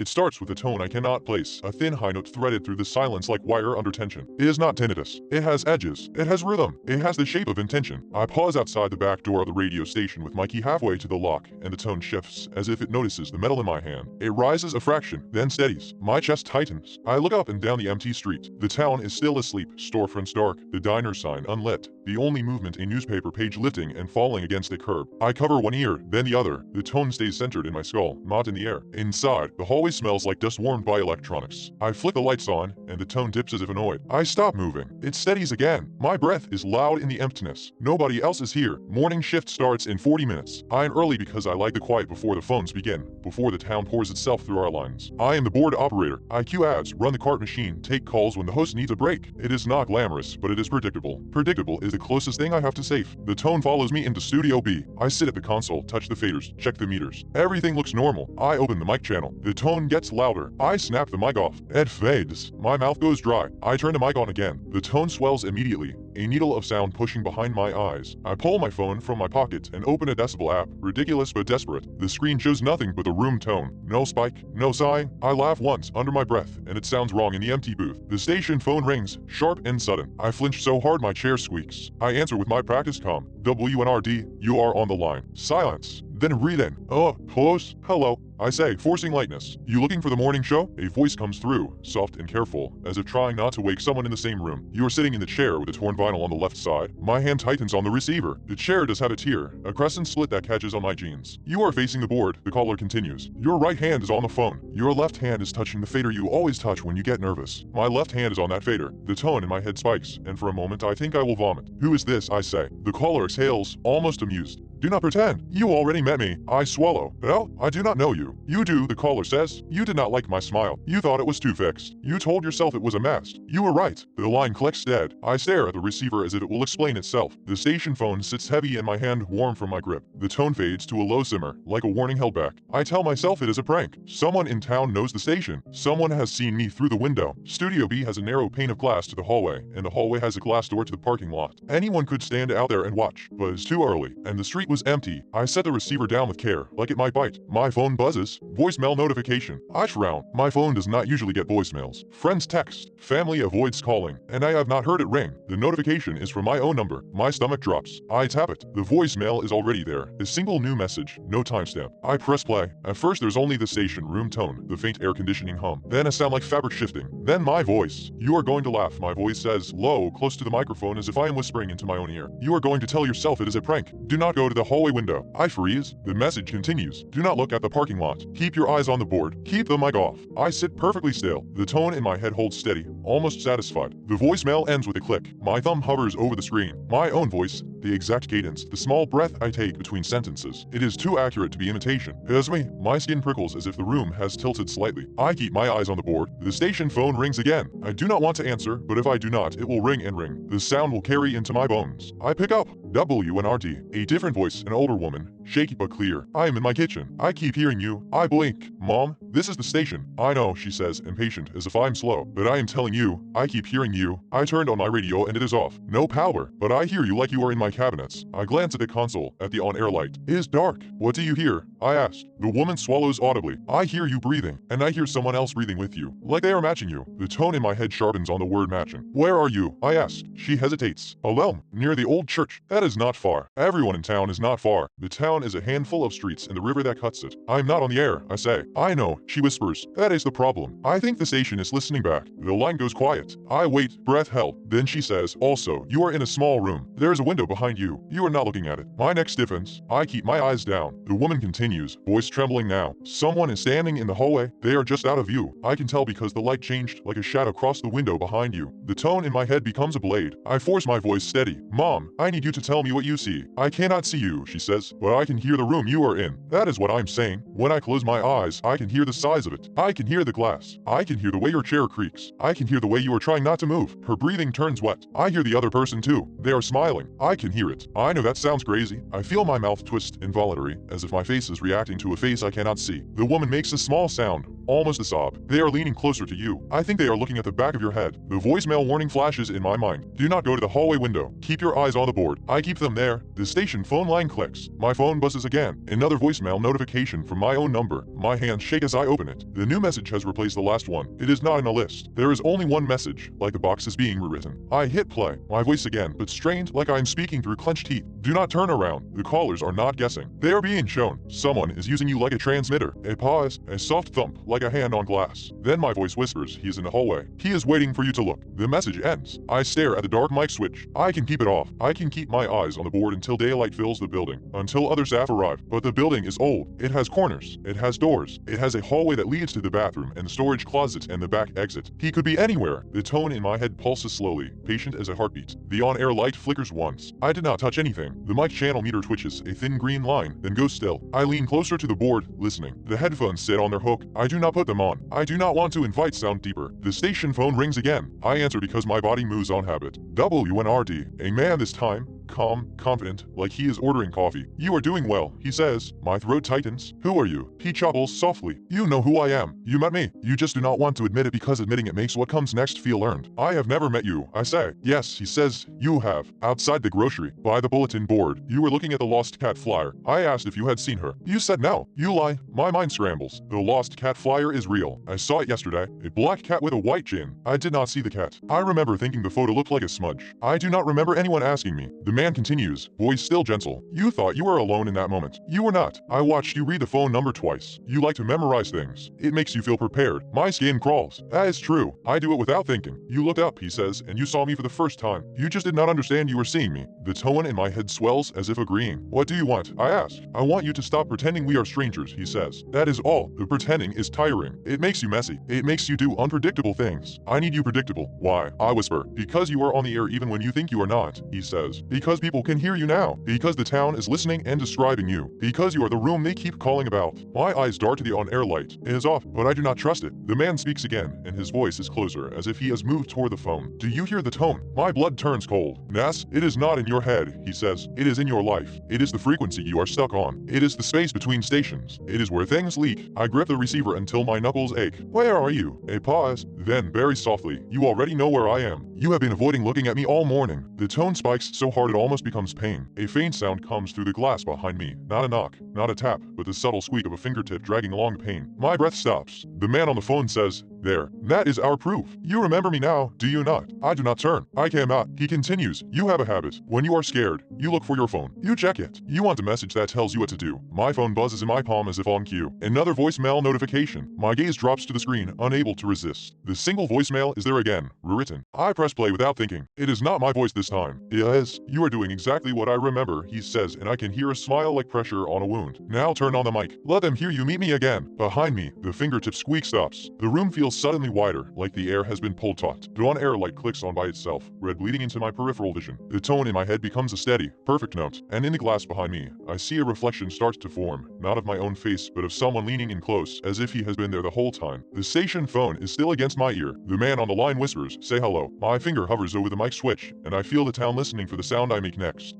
It starts with a tone I cannot place, a thin high note threaded through the silence like wire under tension. It is not tinnitus. It has edges. It has rhythm. It has the shape of intention. I pause outside the back door of the radio station with my key halfway to the lock, and the tone shifts as if it notices the metal in my hand. It rises a fraction, then steadies. My chest tightens. I look up and down the empty street. The town is still asleep, storefronts dark, the diner sign unlit, the only movement a newspaper page lifting and falling against a curb. I cover one ear, then the other. The tone stays centered in my skull, not in the air. Inside, the hallway smells like dust warmed by electronics. I flick the lights on, and the tone dips as if annoyed. I stop moving. It steadies again. My breath is loud in the emptiness. Nobody else is here. Morning shift starts in 40 minutes. I am early because I like the quiet before the phones begin, before the town pours itself through our lines. I am the board operator. I cue ads, run the cart machine, take calls when the host needs a break. It is not glamorous, but it is predictable. Predictable is the closest thing I have to safe. The tone follows me into Studio B. I sit at the console, touch the faders, check the meters. Everything looks normal. I open the mic channel. The tone gets louder. I snap the mic off. It fades. My mouth goes dry. I turn the mic on again. The tone swells immediately, a needle of sound pushing behind my eyes. I pull my phone from my pocket and open a decibel app. Ridiculous but desperate. The screen shows nothing but the room tone. No spike, no sigh. I laugh once, under my breath, and it sounds wrong in the empty booth. The station phone rings, sharp and sudden. I flinch so hard my chair squeaks. I answer with my practice comm. WNRD, you are on the line. Silence. Then breathe in. Close. Hello. I say, forcing lightness. You looking for the morning show? A voice comes through, soft and careful, as if trying not to wake someone in the same room. You are sitting in the chair with a torn vinyl on the left side. My hand tightens on the receiver. The chair does have a tear, a crescent slit that catches on my jeans. You are facing the board, the caller continues. Your right hand is on the phone. Your left hand is touching the fader you always touch when you get nervous. My left hand is on that fader. The tone in my head spikes, and for a moment I think I will vomit. Who is this? I say. The caller exhales, almost amused. Do not pretend. You already met me. I swallow. Well, I do not know you. You do, the caller says. You did not like my smile. You thought it was too fixed. You told yourself it was a mask. You were right. The line clicks dead. I stare at the receiver as if it will explain itself. The station phone sits heavy in my hand, warm from my grip. The tone fades to a low simmer, like a warning held back. I tell myself it is a prank. Someone in town knows the station. Someone has seen me through the window. Studio B has a narrow pane of glass to the hallway, and the hallway has a glass door to the parking lot. Anyone could stand out there and watch, but it's too early, and the street was empty. I set the receiver down with care, like it might bite. My phone buzzes. Voicemail notification. I frown. My phone does not usually get voicemails. Friends text. Family avoids calling, and I have not heard it ring. The notification is from my own number. My stomach drops. I tap it. The voicemail is already there. A single new message, no timestamp. I press play. At first there's only the station room tone, the faint air conditioning hum. Then a sound like fabric shifting. Then my voice. You are going to laugh, my voice says, low, close to the microphone as if I am whispering into my own ear. You are going to tell yourself it is a prank. Do not go to the hallway window. I freeze. The message continues. Do not look at the parking lot. Keep your eyes on the board. Keep the mic off. I sit perfectly still. The tone in my head holds steady, almost satisfied. The voicemail ends with a click. My thumb hovers over the screen. My own voice, the exact cadence, the small breath I take between sentences. It is too accurate to be imitation. As me, my skin prickles as if the room has tilted slightly. I keep my eyes on the board. The station phone rings again. I do not want to answer, but if I do not, it will ring and ring. The sound will carry into my bones. I pick up. WNRD. A different voice, an older woman, shaky but clear. I am in my kitchen. I keep hearing you. I blink. Mom, this is the station. I know, she says, impatient, as if I'm slow. But I am telling you, I keep hearing you. I turned on my radio and it is off. No power, but I hear you like you are in my cabinets. I glance at the console, at the on-air light. It is dark. What do you hear? I asked. The woman swallows audibly. I hear you breathing, and I hear someone else breathing with you, like they are matching you. The tone in my head sharpens on the word matching. Where are you? I asked. She hesitates. Alone, near the old church. That is not far. Everyone in town is not far. The town is a handful of streets and the river that cuts it. I'm not on the air, I say. I know, she whispers. That is the problem. I think the station is listening back. The line goes quiet. I wait, breath held. Then she says, also, you are in a small room. There is a window behind you. You are not looking at it. My neck stiffens. I keep my eyes down. The woman continues, voice trembling now. Someone is standing in the hallway. They are just out of view. I can tell because the light changed like a shadow crossed the window behind you. The tone in my head becomes a blade. I force my voice steady. Mom, I need you to tell me what you see. I cannot see you, she says, but I can hear the room you are in. That is what I'm saying. When I close my eyes, I can hear the size of it. I can hear the glass. I can hear the way your chair creaks. I can hear the way you are trying not to move. Her breathing turns wet. I hear the other person too. They are smiling. I can can hear it. I know that sounds crazy. I feel my mouth twist involuntarily, as if my face is reacting to a face I cannot see. The woman makes a small sound, almost a sob. They are leaning closer to you. I think they are looking at the back of your head. The voicemail warning flashes in my mind. Do not go to the hallway window. Keep your eyes on the board. I keep them there. The station phone line clicks. My phone buzzes again. Another voicemail notification from my own number. My hands shake as I open it. The new message has replaced the last one. It is not in a list. There is only one message, like the box is being rewritten. I hit play. My voice again, but strained, like I am speaking through clenched teeth. Do not turn around. The callers are not guessing. They are being shown. Someone is using you like a transmitter. A pause, a soft thump, like a hand on glass. Then my voice whispers, he is in the hallway. He is waiting for you to look. The message ends. I stare at the dark mic switch. I can keep it off. I can keep my eyes on the board until daylight fills the building, until other staff arrive. But the building is old. It has corners. It has doors. It has a hallway that leads to the bathroom and the storage closet and the back exit. He could be anywhere. The tone in my head pulses slowly, patient as a heartbeat. The on-air light flickers once. I did not touch anything. The mic channel meter twitches, a thin green line, then goes still. I lean closer to the board, listening. The headphones sit on their hook. I do not put them on. I do not want to invite sound deeper. The station phone rings again. I answer because my body moves on habit. WNRD. A man this time. Calm, confident, like he is ordering coffee. You are doing well, he says. My throat tightens. Who are you? He chuckles softly. You know who I am. You met me. You just do not want to admit it because admitting it makes what comes next feel earned. I have never met you, I say. Yes, he says. You have. Outside the grocery. By the bulletin board. You were looking at the lost cat flyer. I asked if you had seen her. You said no. You lie. My mind scrambles. The lost cat flyer is real. I saw it yesterday. A black cat with a white chin. I did not see the cat. I remember thinking the photo looked like a smudge. I do not remember anyone asking me. The man continues, voice still gentle. You thought you were alone in that moment. You were not. I watched you read the phone number twice. You like to memorize things. It makes you feel prepared. My skin crawls. That is true. I do it without thinking. You looked up, he says, and you saw me for the first time. You just did not understand you were seeing me. The tone in my head swells as if agreeing. What do you want? I ask. I want you to stop pretending we are strangers, he says. That is all. The pretending is tiring. It makes you messy. It makes you do unpredictable things. I need you predictable. Why? I whisper. Because you are on the air even when you think you are not, he says. Because people can hear you now. Because the town is listening and describing you. Because you are the room they keep calling about. My eyes dart to the on-air light. It is off, but I do not trust it. The man speaks again, and his voice is closer, as if he has moved toward the phone. Do you hear the tone? My blood turns cold. Nass, it is not in your head, he says. It is in your life. It is the frequency you are stuck on. It is the space between stations. It is where things leak. I grip the receiver until my knuckles ache. Where are you? A pause. Then, very softly, you already know where I am. You have been avoiding looking at me all morning. The tone spikes so hard it almost becomes pain. A faint sound comes through the glass behind me. Not a knock, not a tap, but the subtle squeak of a fingertip dragging along the pane. My breath stops. The man on the phone says, there. That is our proof. You remember me now, do you not? I do not turn. I cannot. He continues. You have a habit. When you are scared, you look for your phone. You check it. You want a message that tells you what to do. My phone buzzes in my palm as if on cue. Another voicemail notification. My gaze drops to the screen, unable to resist. The single voicemail is there again, rewritten. I press play without thinking. It is not my voice this time. Yes, you are doing exactly what I remember, he says, and I can hear a smile like pressure on a wound. Now turn on the mic. Let them hear you meet me again. Behind me, the fingertip squeak stops. The room feels suddenly wider, like the air has been pulled taut. The on-air light clicks on by itself, red bleeding into my peripheral vision. The tone in my head becomes a steady, perfect note, and in the glass behind me, I see a reflection starts to form, not of my own face, but of someone leaning in close, as if he has been there the whole time. The station phone is still against my ear. The man on the line whispers, say hello. My finger hovers over the mic switch, and I feel the town listening for the sound I make next.